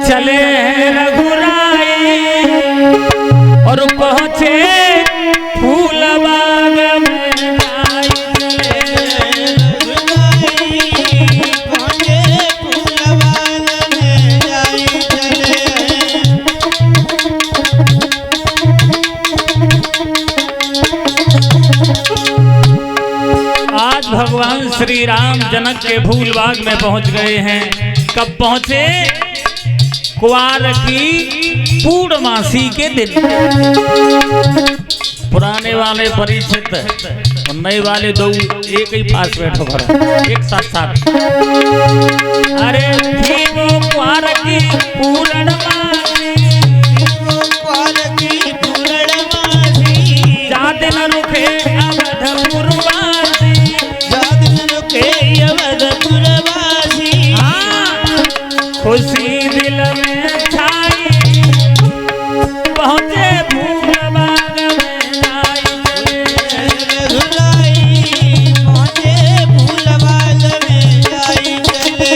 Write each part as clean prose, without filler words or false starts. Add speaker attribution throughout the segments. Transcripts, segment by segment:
Speaker 1: चले रघुराई और पहुंचे फूल बाग में जाई चले
Speaker 2: पहुंचे फूल बाग में जाई चले।
Speaker 1: आज भगवान श्री राम जनक के फूल बाग में पहुंच गए हैं। कब पहुंचे? कुआर की पूर्णमासी के दिन। पुराने वाले परीक्षित और नए वाले दो एक ही पास बैठो भरा एक साथ साथ। अरे थी वो कुआर की पूर्णमासी,
Speaker 2: कुआर की पूर्णमासी,
Speaker 1: जा दिन रुके अवधपुरवासी,
Speaker 2: जा दिन रुके अवधपुरवासी।
Speaker 1: खुशी दिल में छाई पहुंचे फूल बाग में जाई
Speaker 2: रघुराई पहुंचे फूल बाग में जाई चले।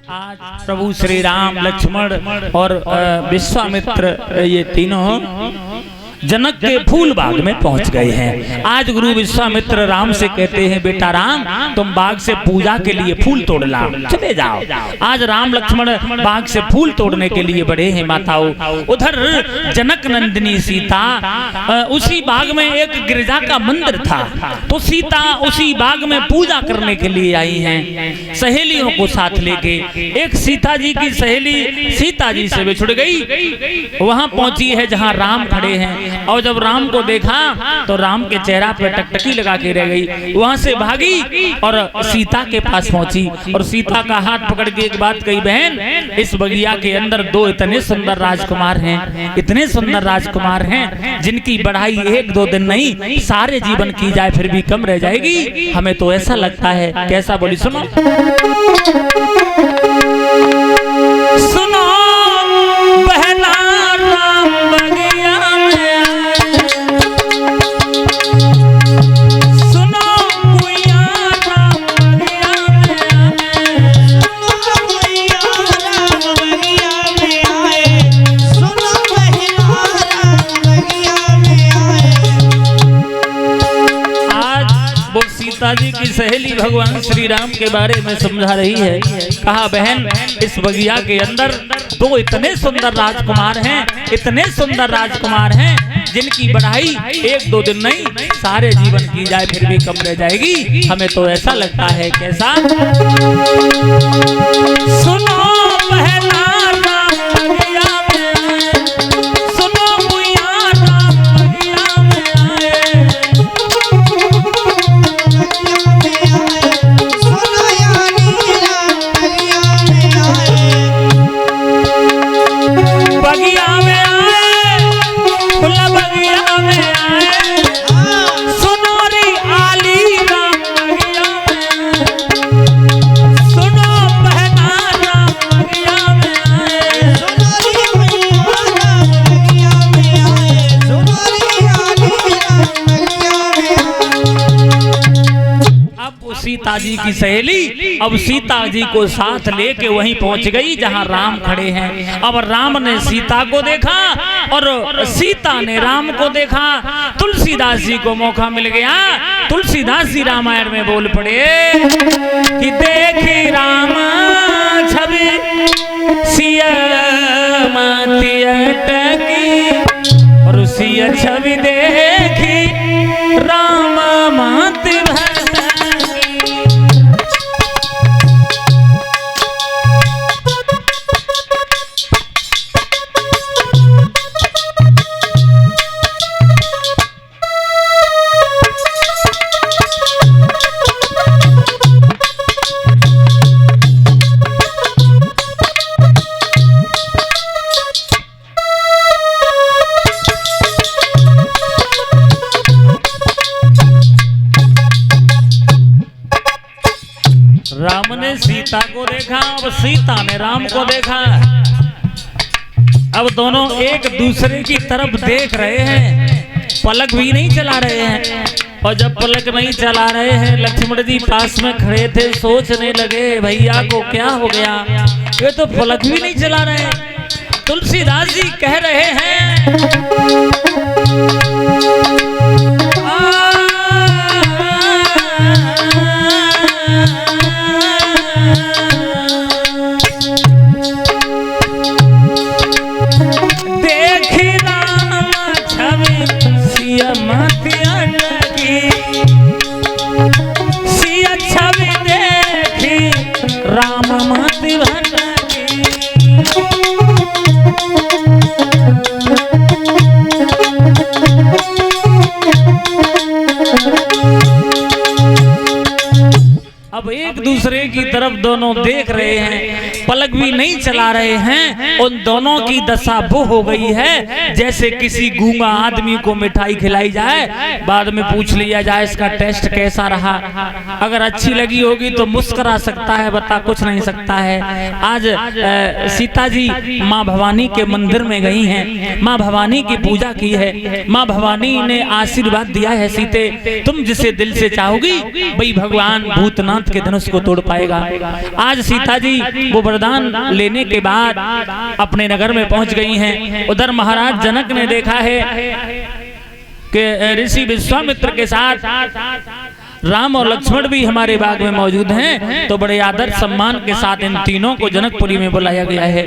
Speaker 1: आज प्रभु श्री राम लक्ष्मण और विश्वामित्र ये तीनों जनक के फूल बाग में पहुंच गए हैं। आज गुरु विश्वामित्र राम से कहते हैं बेटा राम तुम बाग से पूजा के लिए फूल तोड़ लाओ, चले जाओ। आज राम लक्ष्मण बाग से फूल तोड़ने के लिए बढ़े हैं माताओं। उधर जनक नंदिनी सीता उसी बाग में एक गिरजा का मंदिर था, तो सीता उसी बाग में पूजा करने के लिए आई हैं सहेलियों को साथ लेके। एक सीता जी की सहेली सीता जी से बिछुड़ गई, वहां पहुंची है जहां राम खड़े हैं। और जब राम को देखा तो राम के चेहरा पे टकटकी लगा के रह गई। वहां से भागी और सीता के पास पहुंची और सीता का हाथ पकड़ के एक बात कही, बहन इस बगिया के अंदर दो इतने सुंदर राजकुमार हैं, इतने सुंदर राजकुमार हैं जिनकी बढ़ाई एक दो दिन नहीं सारे जीवन की जाए फिर भी कम रह जाएगी। हमें तो ऐसा लगता है। कैसा? बोली सुनो सुनो बहना राम बगिया में, सुनो गुइया राम बगिया में,
Speaker 2: सुनो भैया राम बगिया में आए, सुनो बहना राम बगिया में आए।
Speaker 1: आज वो सीता जी की सहेली भगवान श्री राम के बारे में समझा रही है। कहा बहन इस बगिया के अंदर दो इतने सुंदर राजकुमार हैं, इतने सुंदर राजकुमार हैं जिनकी बढ़ाई एक दो दिन नहीं सारे जीवन की जाए फिर भी कम रह जाएगी। हमें तो ऐसा लगता है। कैसा? सुनो बहना राम बगिया में, सुनो गुइया राम बगिया में आए,
Speaker 2: सुनो यानी राम बगिया में आए।
Speaker 1: बगिया में आए खुला बगिया में आए, सुनो रे आली राम बगिया में, सुनो बहना राम बगिया में आए,
Speaker 2: सुनो रे भैया राम बगिया में आए, सुनो रे आली राम बगिया में आए।
Speaker 1: अब वो सीता जी की सहेली अब सीता जी को साथ लेके वहीं पहुंच गई जहां राम खड़े हैं। अब राम ने सीता को देखा और सीता ने राम को देखा। तुलसीदास जी को मौका मिल गया। तुलसीदास जी रामायण में बोल पड़े कि देखी राम छवि सिया माती अटकी, और सिया छवि देखी राम माती भटकी। राम ने सीता को देखा, अब सीता ने राम को देखा। अब दोनों एक दूसरे की तरफ देख रहे हैं, पलक भी नहीं चला रहे हैं। और जब पलक नहीं चला रहे हैं, लक्ष्मण जी पास में खड़े थे, सोचने लगे भैया को क्या हो गया, ये तो पलक भी नहीं चला रहे। तुलसीदास जी कह रहे हैं देखी राम छवि सिया मतिया लगी, सिया छवि देखी राम मति भटकी। अब एक दूसरे की तरफ दोनों देख रहे हैं, पलक भी नहीं चला रहे हैं। उन दोनों की दशा वो हो गई है जैसे किसी गूंगा आदमी को मिठाई खिलाई जाए, बाद में पूछ लिया जाए इसका टेस्ट कैसा रहा, अगर अच्छी लगी होगी तो मुस्कुरा सकता है, बता कुछ नहीं सकता है। आज सीता जी माँ भवानी के मंदिर में गई हैं, माँ भवानी की पूजा की है, माँ भवानी ने आशीर्वाद दिया है, सीते तुम जिसे दिल से चाहोगी वही भगवान भूतनाथ के धनुष को तोड़ पाएगा। आज सीता जी वो वरदान लेने के बाद अपने नगर में पहुंच गई हैं। उधर महाराज जनक ने देखा है कि ऋषि विश्वामित्र के साथ राम और लक्ष्मण भी हमारे बाग में मौजूद हैं, तो बड़े आदर सम्मान के साथ इन तीनों को जनकपुरी में बुलाया गया है।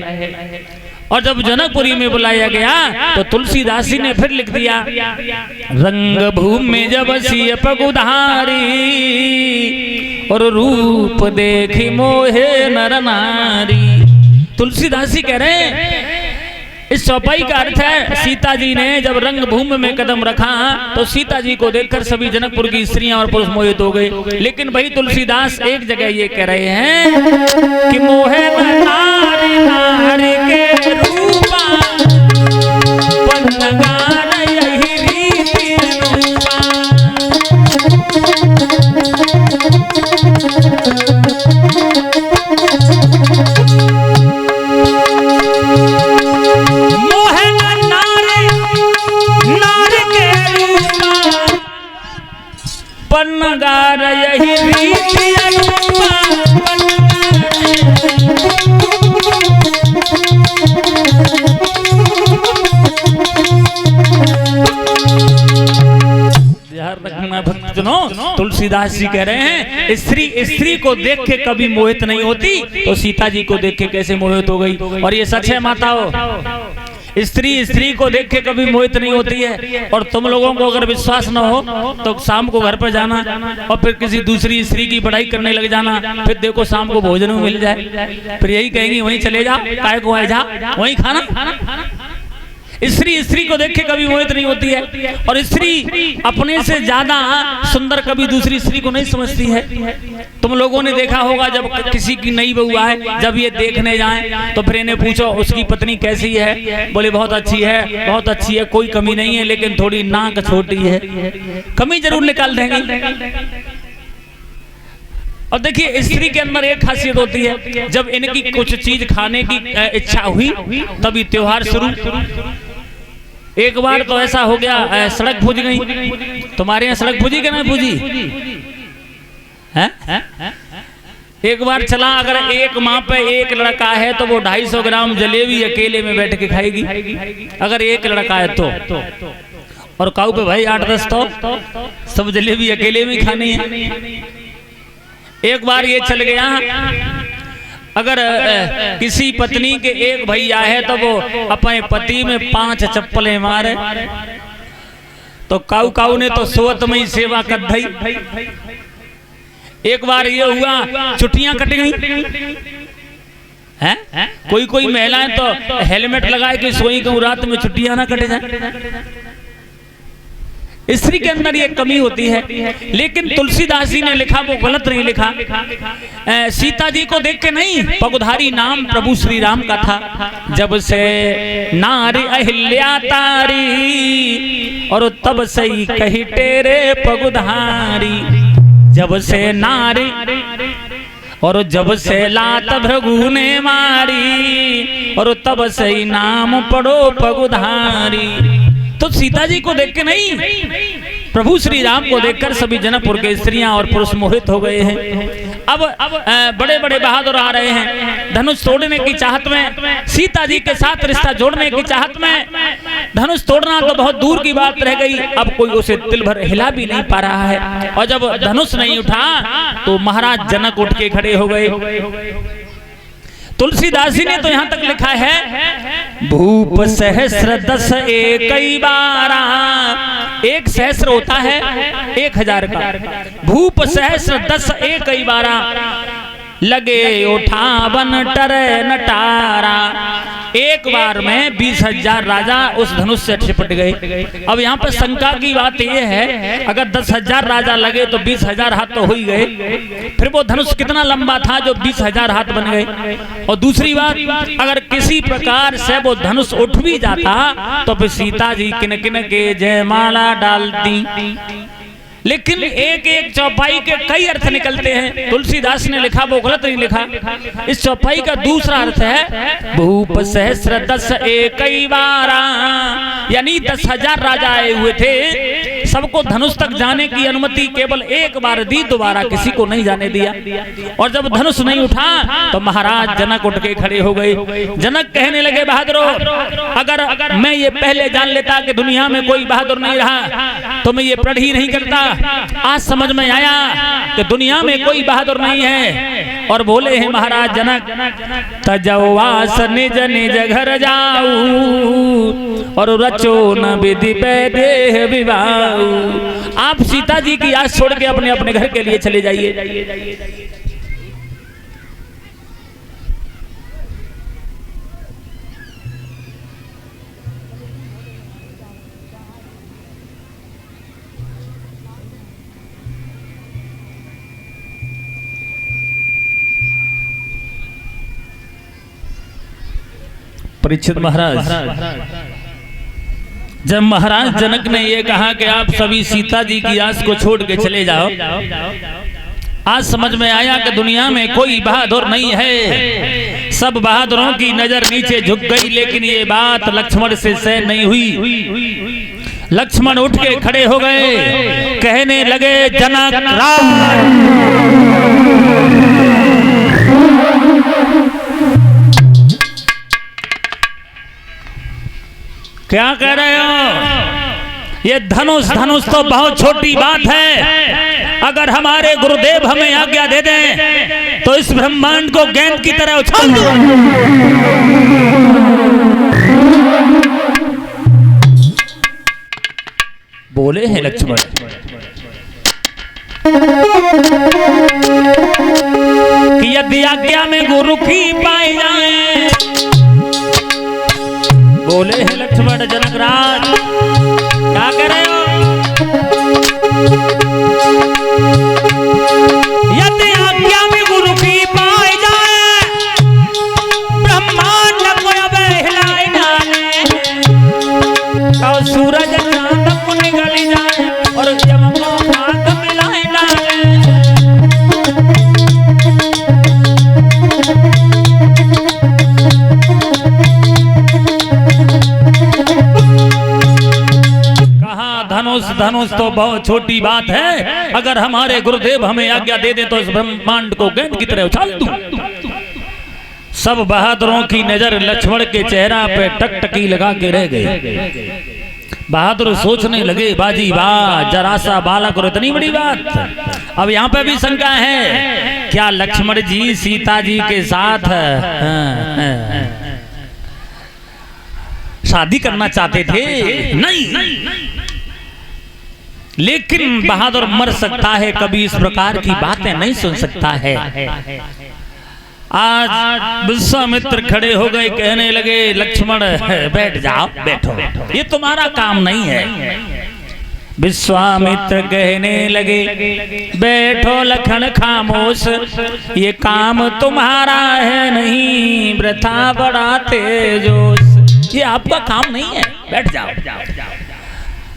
Speaker 1: और जब जनकपुरी में बुलाया गया तो तुलसीदास जी ने फिर लिख दिया, रंग भूमि जब सिय पगुधारी और रूप देखी मोहे नर नारी। तुलसीदास जी कह रहे हैं इस चौपाई का अर्थ है सीता जी ने जब रंग भूमि में कदम रखा तो सीता जी को देखकर सभी जनकपुर की स्त्रियां और पुरुष मोहित हो गए। लेकिन भाई तुलसीदास एक जगह ये कह रहे हैं कि मोहे नारी नारी के रूपा पन्नगान यही रीति रूपा। पन्नगार यही रीति रूपा। ध्यान रखना भक्तजनों, तुलसीदास जी कह रहे हैं स्त्री को देख के कभी मोहित नहीं होती, तो सीता जी को देख के कैसे मोहित हो गई। और ये सच है माताओं, स्त्री को देख के कभी मोहित नहीं होती है। और तुम लोगों को अगर विश्वास न हो तो शाम को घर पर जाना और फिर किसी दूसरी स्त्री की बड़ाई करने लग जाना, फिर देखो शाम को भोजन में मिल जाए, फिर यही कहेंगी वहीं चले जाओ, काय को आए जा वहीं खाना। स्त्री को देख के कभी मोहित नहीं होती है। और स्त्री अपने से ज्यादा सुंदर कभी दूसरी स्त्री को नहीं समझती है। तुम लोगों ने देखा होगा जब किसी की नई बहू आए, जब ये देखने जाएं तो फिर इन्हें पूछो उसकी पत्नी कैसी है, बोले बहुत अच्छी है, बहुत अच्छी है, कोई कमी नहीं है, लेकिन थोड़ी नाक छोटी है, कमी जरूर निकाल देंगे। और देखिए स्त्री के अंदर एक खासियत होती है, जब इनकी कुछ चीज खाने की इच्छा हुई तभी त्योहार शुरू। एक बार तो ऐसा हो गया सड़क भूज गई। तुम्हारे यहाँ सड़क भूजी कि नहीं भूजी है? एक बार चला, अगर एक माँ पे एक लड़का है तो वो 250 ग्राम जलेबी अकेले में बैठ के खाएगी, अगर एक लड़का है तो। और काऊ पे भाई 8-10 तो सब जलेबी अकेले में खानी है। एक बार ये चल गया, अगर किसी पत्नी के एक भैया है तो वो अपने पति में 5 चप्पलें मारे, तो काऊ काऊ ने तो सोवत में ही सेवा कर दी। एक बार ये हुआ छुट्टियां कट गई हैं, कोई महिलाएं तो हेलमेट लगाए कि सोई कहूं रात में छुट्टियां ना कटे जाए। स्त्री के अंदर ये कमी होती है। लेकिन तुलसीदास जी ने लिखा वो गलत नहीं लिखा। सीता जी को देख के नहीं, पगुधारी नाम प्रभु श्री राम का था। जब से नारी अहिल्या तारी और तब से ही कही तेरे पगुधारी। जब से नारी और जब से लात भृगु ने मारी और तब से ही नाम पड़ो पगुधारी। तो सीता जी को देख के नहीं, प्रभु श्री राम को देखकर सभी जनकपुर के स्त्रियां और पुरुष मोहित हो गए हैं। अब बड़े बड़े बहादुर आ रहे हैं धनुष तोड़ने की चाहत में, सीता जी के साथ रिश्ता जोड़ने की चाहत में। धनुष तोड़ना तो बहुत दूर की बात रह गई, अब कोई उसे तिल भर हिला भी नहीं पा रहा है। और जब धनुष नहीं उठा तो महाराज जनक उठ के खड़े हो गए। तुलसीदास जी ने तो यहाँ तक लिखा है, भूप सहस्र दस एक बारा। एक सहस्र होता है 1000 का, भूप सहस्र दस एक बारा। लगे उठावन टरे नटारा। एक बार में 20,000 राजा उस धनुष से छिपट गए। अब यहाँ पर शंका की बात यह है, अगर 10,000 राजा लगे तो 20,000 हाथ तो हो ही गए, फिर वो धनुष कितना लंबा था जो 20,000 हाथ बन गए। और दूसरी बात, अगर किसी प्रकार से वो धनुष उठ भी जाता तो फिर सीता जी किन किन के जयमाला डालती। लेकिन एक एक चौपाई के कई अर्थ निकलते हैं। तुलसीदास ने लिखा वो गलत नहीं लिखा। इस चौपाई का दूसरा अर्थ है, भूप सहस्र दस एक बारा, यानी 10,000 राजा आए हुए थे, सबको धनुष तक जाने की अनुमति केवल एक बार दी, दोबारा किसी को नहीं जाने दिया। और जब धनुष नहीं उठा तो महाराज जनक उठ के खड़े हो गए। जनक कहने लगे, बहादुरो, अगर मैं ये पहले जान लेता कि दुनिया में कोई बहादुर नहीं रहा तो मैं ये प्रण ही नहीं करता। आज समझ में आया कि दुनिया में कोई बहादुर नहीं है। और बोले हैं महाराज जनक, तजवास निज निज घर जाऊ और रचो न विधि देह विवाह। आप सीता जी की आस छोड़ के अपने अपने घर के लिए चले जाइए। परीक्षित महाराज, जब महाराज जनक ने ये कहा कि आप सभी सीता जी की आस को छोड़ के चले जाओ, आज समझ में आया कि दुनिया में कोई बहादुर नहीं है। सब बहादुरों की नजर नीचे झुक गई, लेकिन ये बात लक्ष्मण से सहन नहीं हुई। लक्ष्मण उठ के खड़े हो गए, कहने लगे, जनक क्या कह रहे हो? ये धनुष तो बहुत छोटी बात है। अगर हमारे गुरुदेव हमें आज्ञा दे दें तो इस ब्रह्मांड को गेंद की तरह उछाल दो। बोले हैं लक्ष्मण, कि यदि आज्ञा में गुरु की पाई जाए। बोले हैं लक्ष्मण, जनक राज क्या कह रहे हो? यदि आज्ञा में गुरु की पाई जाए, ब्रह्मांड को अब हिलाए डाले, और सूरज चांद को निगल जाए और जब हाथ मिलाए डाले। धनुष तो बहुत छोटी बात है। अगर हमारे गुरुदेव हमें आज्ञा दे दे तो इस ब्रह्मांड को गेंद की तरह उछाल दूं। सब बहादुरों की नजर लक्ष्मण के चेहरा पे टकटकी लगा के रह गए। बहादुर सोचने लगे, बाजी वाह, जरा सा बालक और इतनी बड़ी बात। अब यहाँ पे भी शंका है, क्या लक्ष्मण जी सीता जी के साथ शादी करना चाहते थे? नहीं। लेकिन बहादुर मर सकता है, कभी इस प्रकार की बातें नहीं सुन सकता है। आज विश्वामित्र खड़े हो गए, कहने लगे, लक्ष्मण बैठ जाओ, बैठो, ये तुम्हारा काम नहीं है। विश्वामित्र कहने लगे, बैठो लखन खामोश, ये काम तुम्हारा है नहीं, वृथा बढ़ाते जोश। ये आपका काम नहीं है, बैठ जाओ।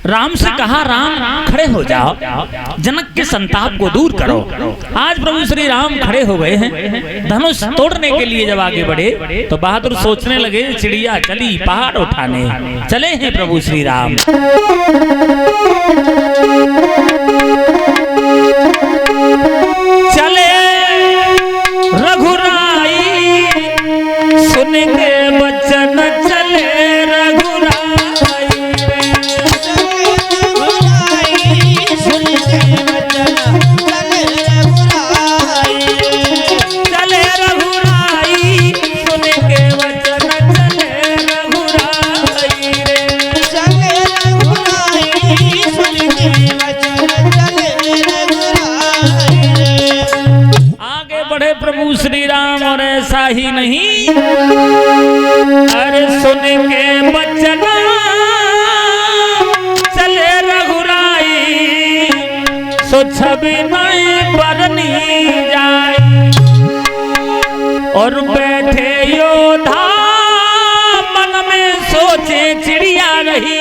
Speaker 1: राम से कहा, राम खड़े हो जाओ, जनक के संताप को दूर करो। आज प्रभु श्री राम खड़े हो गए हैं। धनुष तोड़ने के लिए जब आगे बढ़े तो बहादुर सोचने लगे, चिड़िया चली पहाड़ उठाने, चले हैं प्रभु श्री राम। चले रघुराई सुनेंगे बचन, चले प्रभु श्री राम। और ऐसा ही नहीं, अरे सुन के बचन चले रघुराई, सो छवि नहीं बरनी जाए। और बैठे योधा मन में सोचे, चिड़िया रही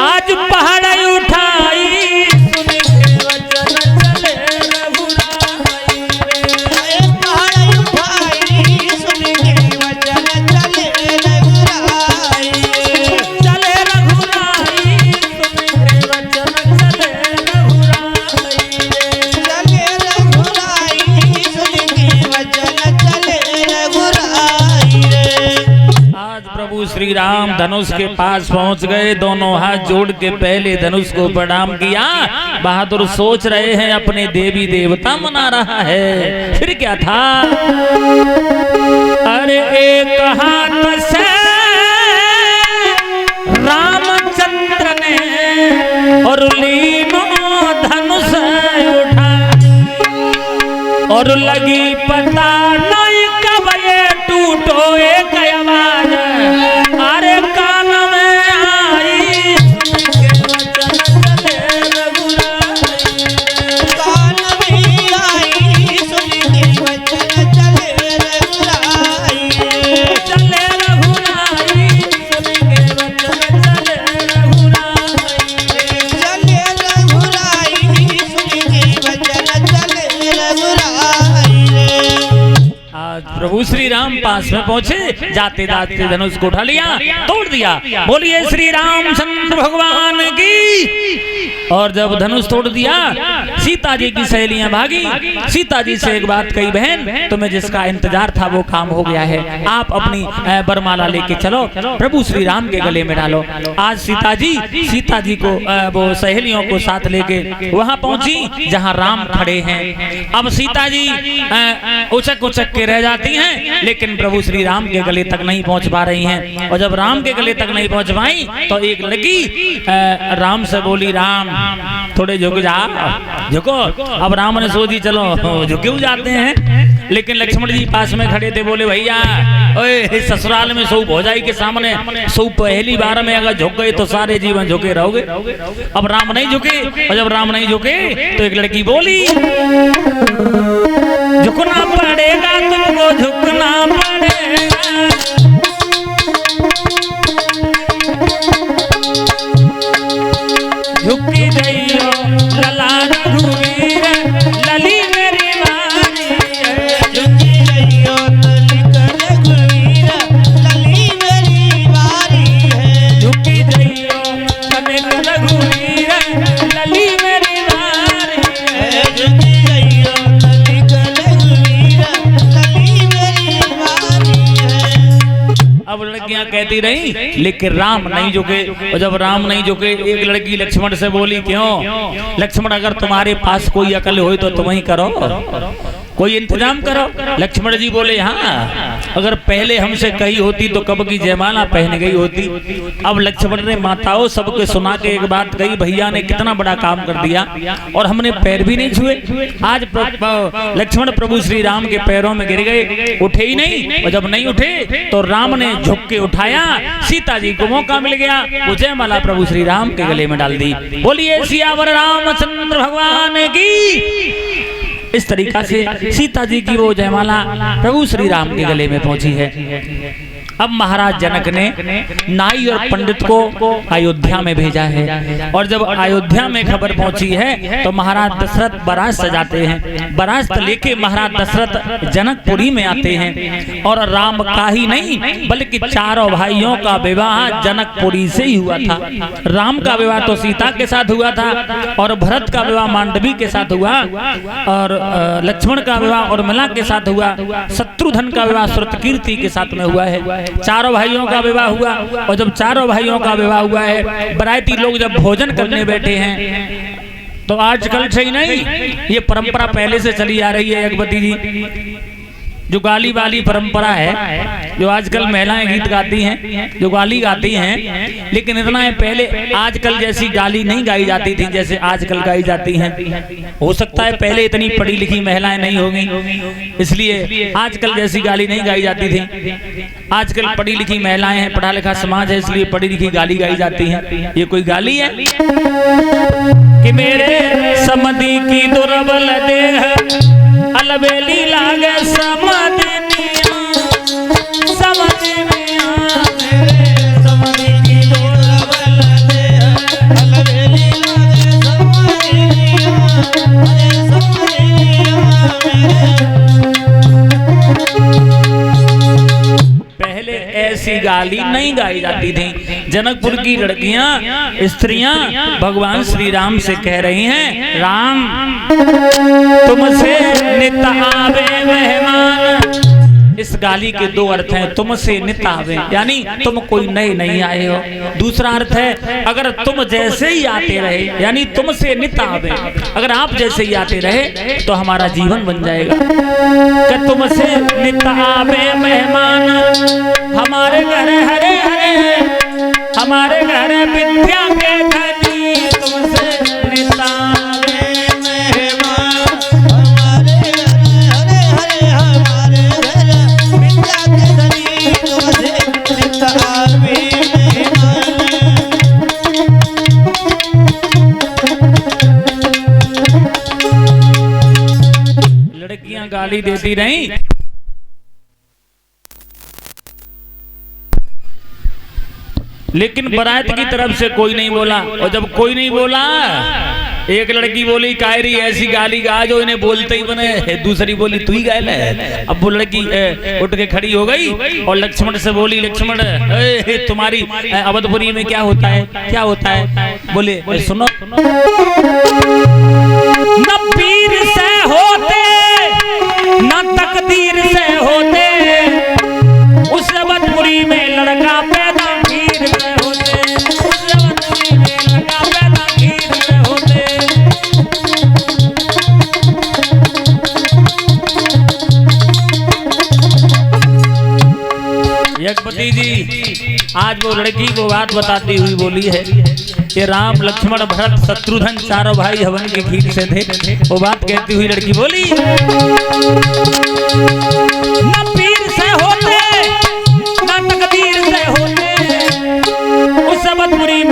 Speaker 1: आज पहाड़ उठाई, श्री राम धनुष के पास पहुंच गए। दोनों हाथ जोड़ के पहले धनुष को प्रणाम किया। बहादुर सोच रहे हैं अपने देवी देवता मना रहा है, फिर क्या था। अरे एक हाथ से रामचंद्र ने और लीनो धनुष उठा, और लगी पता नहीं कब ये टूटो एक आवाज, अरे कान में आई कान में आई, सुन के वचन चले रघुराई, चले रघुराई, सुन के वचन चले रघुराई, चले रघुराई, सुन के वचन चले रघुराई। आज प्रभु श्री राम पास में पहुंचे, जाते जाते धनुष को उठा लिया, तोड़ दिया। बोलिए श्री रामचंद्र भगवान की। और जब धनुष तोड़ दिया, सीता जी की सहेलियां भागी। सीता जी से एक बात कही, बहन तुम्हें जिसका इंतजार था वो काम हो गया है, आप अपनी बरमाला लेके चलो, प्रभु श्री राम के गले में डालो। आज सीता जी को वो सहेलियों को साथ लेके वहां पहुंची जहां राम खड़े हैं। अब सीता जी उचक उचक के रह जाती हैं, लेकिन प्रभु श्री राम के गले तक नहीं पहुंच पा रही हैं। और जब राम के गले तक नहीं पहुंच पाई तो एक लगी राम से बोली, राम थोड़े झुक जा, झुको। अब राम ने सोची चलो झुके जाते हैं, लेकिन लक्ष्मण जी पास में खड़े थे, बोले भैया ओए ससुराल में सौ भौजाई के सामने सौ पहली बार में अगर झुक गए तो सारे जीवन झुके रहोगे। अब राम नहीं झुके, और जब राम नहीं झुके तो एक लड़की बोली, झुकना पड़ेगा तुमको, झुकना पड़ेगा, झुकी गईयो लला रघुवीर, लली मेरी वारी है, झुकी गईयो रघुवीर, लली मेरी वारी है, झुकी गईयो कनक रघुवीर, लली मेरी वारी है, झुकी गईयो कनक रघुवीर, लली मेरी वारी है। अब लड़कियां कहती रही, लेकिन राम नहीं झुके। और जब राम नहीं झुके, एक लड़की लक्ष्मण से बोली, क्यों लक्ष्मण, अगर तुम्हारे पास कोई अकल हो तो तुम ही करो, कोई इंतजाम करो। लक्ष्मण जी बोले, हाँ अगर पहले हमसे कही होती तो कब की जयमाला पहन गई होती। अब लक्ष्मण ने माताओं सबके सुना के एक बात कही, भैया ने कितना बड़ा काम कर दिया और हमने पैर भी नहीं छुए। आज लक्ष्मण प्रभु श्री राम के पैरों में गिर गए, उठे ही नहीं। और जब नहीं उठे तो राम ने झुक के उठाया, सीता जी को मौका मिल गया, वो जयमाला प्रभु श्री राम के गले में डाल दी। बोलिए सियावर रामचंद्र भगवान की। इस तरीका से सीता जी की वो जयमाला प्रभु श्री राम के गले में पहुंची है। अब महाराज जनक ने नाई और पंडित को अयोध्या में भेजा है और जब अयोध्या में खबर पहुंची है तो महाराज दशरथ बारात सजाते हैं। बारात लेके महाराज दशरथ जनकपुरी में आते हैं और राम का ही नहीं बल्कि चारों भाइयों का विवाह जनकपुरी से ही हुआ था। राम का विवाह तो सीता के साथ हुआ था और भरत का विवाह मांडवी के साथ हुआ और लक्ष्मण का विवाह उर्मिला के साथ हुआ। शत्रुघ्न का विवाह श्रुतकीर्ति के साथ में हुआ है। चारों भाइयों का विवाह हुआ और जब चारों भाइयों का विवाह हुआ है बराती लोग जब भोजन करने बैठे हैं तो आजकल से ही नहीं, ये परंपरा पहले से चली आ रही है अकबती जी। जो गाली वाली परंपरा है, जो आजकल महिलाएं गीत गाती हैं, जो गाली गाती हैं, लेकिन इतना है पहले आजकल जैसी गाली नहीं गाई जाती थी जैसे आजकल गाई जाती हैं। हो सकता है पहले इतनी पढ़ी लिखी महिलाएं नहीं होंगी इसलिए आजकल जैसी गाली नहीं गाई जाती थी। आजकल पढ़ी लिखी महिलाएं हैं, पढ़ा लिखा समाज है इसलिए पढ़ी लिखी गाली गाई जाती है। ये कोई गाली है कि मेरे समधी की दुर्बल देह अलबेली लागे समझनिया समझनिया
Speaker 2: मेरे समधी की दुर्बल देह अलबेली लागे समझनिया अरे समझनिया
Speaker 1: पहले ऐसी गाली नहीं गाई जाती थी। जनकपुर की लड़कियां स्त्रियां भगवान श्री राम से कह रही हैं, राम तुमसे नित आवे मेहमान। इस गाली के दो अर्थ हैं, तुमसे नित आवे यानी तुम कोई नए नहीं आए हो। दूसरा अर्थ है अगर तुम जैसे ही आते रहे यानी तुमसे नित आवे, अगर आप जैसे ही आते रहे तो हमारा जीवन बन जाएगा। कि तुमसे नित आवे मेहमान हमारे घर हरे हरे हमारे घर विद्या के धनी तुमसे नित आवे
Speaker 2: मेहमान हमारे घर हरे हरे हमारे घर विद्या के धनी तुमसे नित आवे मेहमान।
Speaker 1: लड़कियां गाली देती रही। लेकिन बारात की तरफ से कोई नहीं बोला और जब कोई नहीं बोला एक लड़की बोली कायरी ऐसी गाली गा जो इन्हें बोलते ही बने। दूसरी बोली तू ही गायल है। अब वो लड़की उठ के खड़ी हो गई और लक्ष्मण से बोली, लक्ष्मण तुम्हारी अवधपुरी में क्या होता है, क्या होता है? बोले सुनो, न पीर से होते न तकदीर से होते, उस अवधपुरी में लड़का पैदा खीर से होते, उस अवधपुरी में लड़का पैदा खीर से होते। यज्ञपति जी आज वो लड़की को बात बताती हुई बोली है कि राम लक्ष्मण भरत शत्रुघ्न चारों भाई हवन के खीर से थे। वो बात कहती हुई लड़की बोली, न पीर से होते न तकदीर से होते, उस अवधपुरी